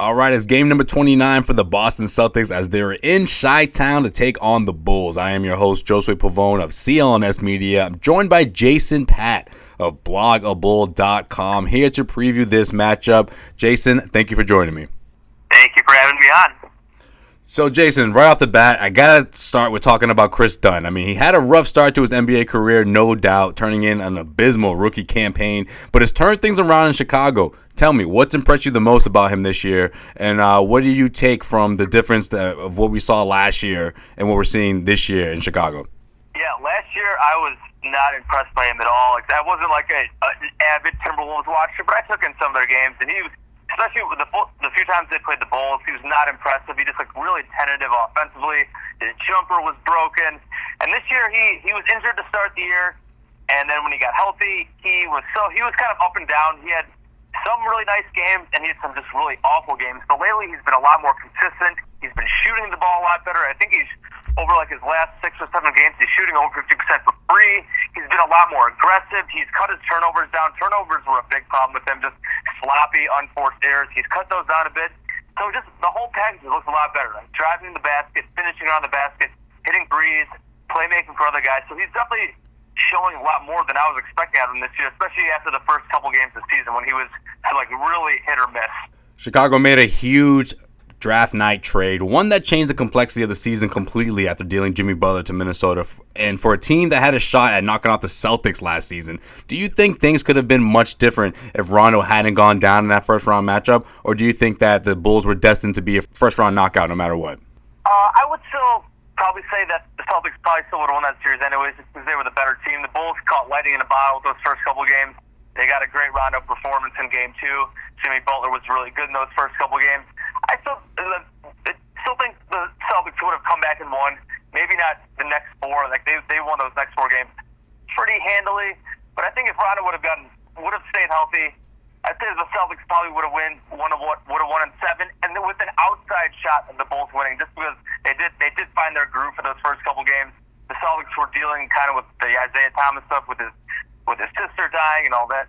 All right, it's game number 29 for the Boston Celtics as they're in Chi-Town to take on the Bulls. I am your host, Josue Pavone of CLNS Media. I'm joined by Jason Patt of blogabull.com here to preview this matchup. Jason, thank you for joining me. Thank you for having me on. So, Jason, right off the bat, I got to start with talking about Chris Dunn. I mean, he had a rough start to his NBA career, no doubt, turning in an abysmal rookie campaign, but has turned things around in Chicago. Tell me, what's impressed you the most about him this year, and what do you take from the difference of what we saw last year and what we're seeing this year in Chicago? Yeah, last year I was not impressed by him at all. I wasn't like an avid Timberwolves watcher, but I took in some of their games, and he was, especially with the few times they played the Bulls, he was not impressive. He just looked really tentative offensively. His jumper was broken. And this year he was injured to start the year, and then when he got healthy, he was kind of up and down. He had some really nice games, and he had some just really awful games. But lately he's been a lot more consistent. He's been shooting the ball a lot better. I think he's over like his last 6 or 7 games, he's shooting over 50% for free. He's been a lot more aggressive. He's cut his turnovers down. Turnovers were a big problem with him, just sloppy, unforced errors. He's cut those down a bit. So just the whole package looks a lot better. Like driving the basket, finishing around the basket, hitting threes, playmaking for other guys. So he's definitely showing a lot more than I was expecting out of him this year, especially after the first couple games of the season when he was like really hit or miss. Chicago made a huge draft night trade, one that changed the complexity of the season completely after dealing Jimmy Butler to Minnesota. And for a team that had a shot at knocking out the Celtics last season, do you think things could have been much different if Rondo hadn't gone down in that first-round matchup? Or do you think that the Bulls were destined to be a first-round knockout no matter what? I would still probably say that the Celtics probably still would have won that series anyways because they were the better team. The Bulls caught lightning in a bottle those first couple games. They got a great Rondo performance in Game 2. Jimmy Butler was really good in those first couple games. I still think the Celtics would have come back and won. Maybe not the next 4. Like they won those next 4 games pretty handily. But I think if Rondo would have stayed healthy, I think the Celtics probably would have won in 7, and then with an outside shot of the Bulls winning, just because they did find their groove for those first couple games. The Celtics were dealing kind of with the Isaiah Thomas stuff with his sister dying and all that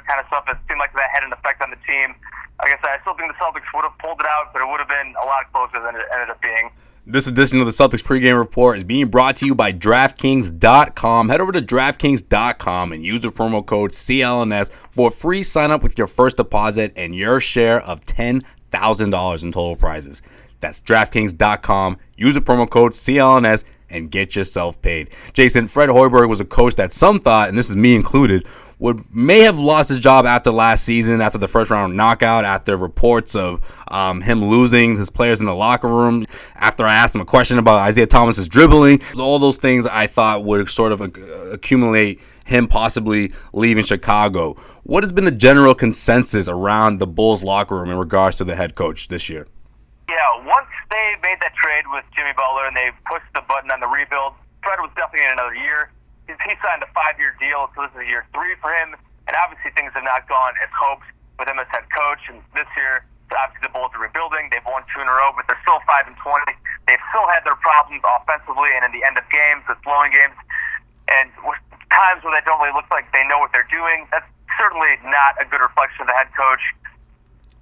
kind of stuff. It seemed like that had an effect on the team. Like I said, I still think the Celtics would have pulled it out, but it would have been a lot closer than it ended up being. This edition of the Celtics pregame report is being brought to you by DraftKings.com. Head over to DraftKings.com and use the promo code CLNS for a free sign-up with your first deposit and your share of $10,000 in total prizes. That's DraftKings.com. Use the promo code CLNS and get yourself paid. Jason, Fred Hoiberg was a coach that some thought, and this is me included, may have lost his job after last season, after the first round knockout, after reports of him losing his players in the locker room, after I asked him a question about Isaiah Thomas's dribbling. All those things I thought would sort of accumulate him possibly leaving Chicago. What has been the general consensus around the Bulls locker room in regards to the head coach this year? Yeah, once they made that trade with Jimmy Butler and they pushed the button on the rebuild, Fred was definitely in another year. He signed a 5-year deal, so this is year 3 for him. And obviously things have not gone as hoped with him as head coach. And this year, obviously the Bulls are rebuilding. They've won 2 in a row, but they're still 5-20. They've still had their problems offensively and in the end of games, with blowing games. And with times where they don't really look like they know what they're doing, that's certainly not a good reflection of the head coach.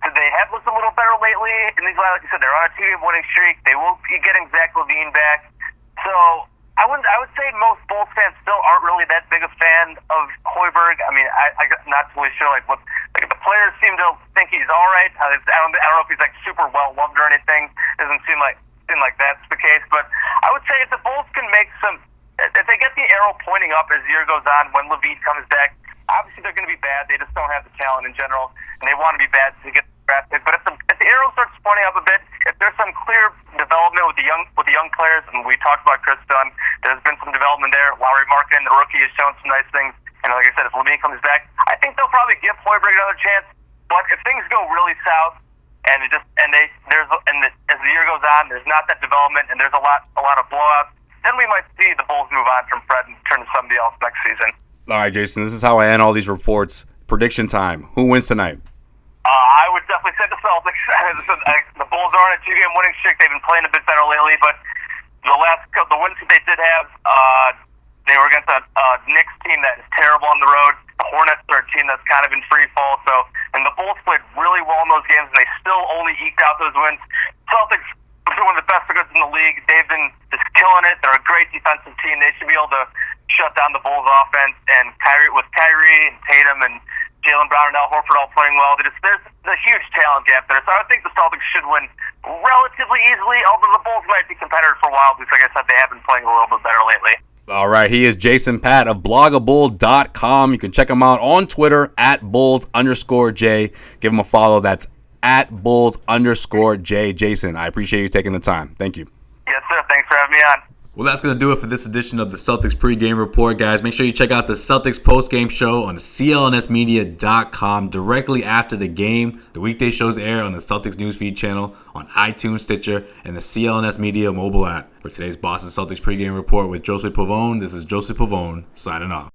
So they have looked a little better lately. And these, like you said, they're on a 2-game winning streak. They will be getting Zach LaVine back. So I would say most Bulls fans still aren't really that big a fan of Hoiberg. I mean, I'm not totally sure. Like the players seem to think he's all right. I don't know if he's like super well loved or anything. Doesn't seem like that's the case. But I would say if the Bulls can make if they get the arrow pointing up as the year goes on, when LaVine comes back, obviously they're going to be bad. They just don't have the talent in general, and they want to be bad to get drafted. But if the arrow starts pointing up a bit, if there's some clear development with the young players, and we talked about Chris Dunn, there's been some development there. Lauri Markkanen, the rookie, has shown some nice things. And like I said, if LaVine comes back, I think they'll probably give Hoiberg another chance. But if things go really south, and as the year goes on, there's not that development, and there's a lot of blowouts, then we might see the Bulls move on from Fred and turn to somebody else next season. All right, Jason, this is how I end all these reports. Prediction time. Who wins tonight? I would definitely say the Celtics. The Bulls are on a 2-game winning streak. They've been playing a bit better lately, but the wins that they did have, they were against a Knicks team that is terrible on the road. The Hornets are a team that's kind of in free fall, so And the Bulls played really well in those games, and they still only eked out those wins. Celtics are one of the best goods in the league. They've been just killing it. They're a great defensive team. They should be able to shut down the Bulls' offense. And Kyrie and Tatum and Jaylen Brown and Al Horford all playing well. There's a huge talent gap there. So I would think the Celtics should win relatively easily, although the Bulls might be competitive for a while because, like I said, they have been playing a little bit better lately. All right, he is Jason Patt of blogabull.com. You can check him out on Twitter at Bulls_J. Give him a follow. That's at Bulls_J. Jason, I appreciate you taking the time. Thank you. Yes, sir. Thanks for having me on. Well, that's going to do it for this edition of the Celtics pregame report, guys. Make sure you check out the Celtics postgame show on clnsmedia.com directly after the game. The weekday shows air on the Celtics newsfeed channel, on iTunes, Stitcher, and the CLNS Media mobile app. For today's Boston Celtics pregame report with Joseph Pavone, this is Joseph Pavone signing off.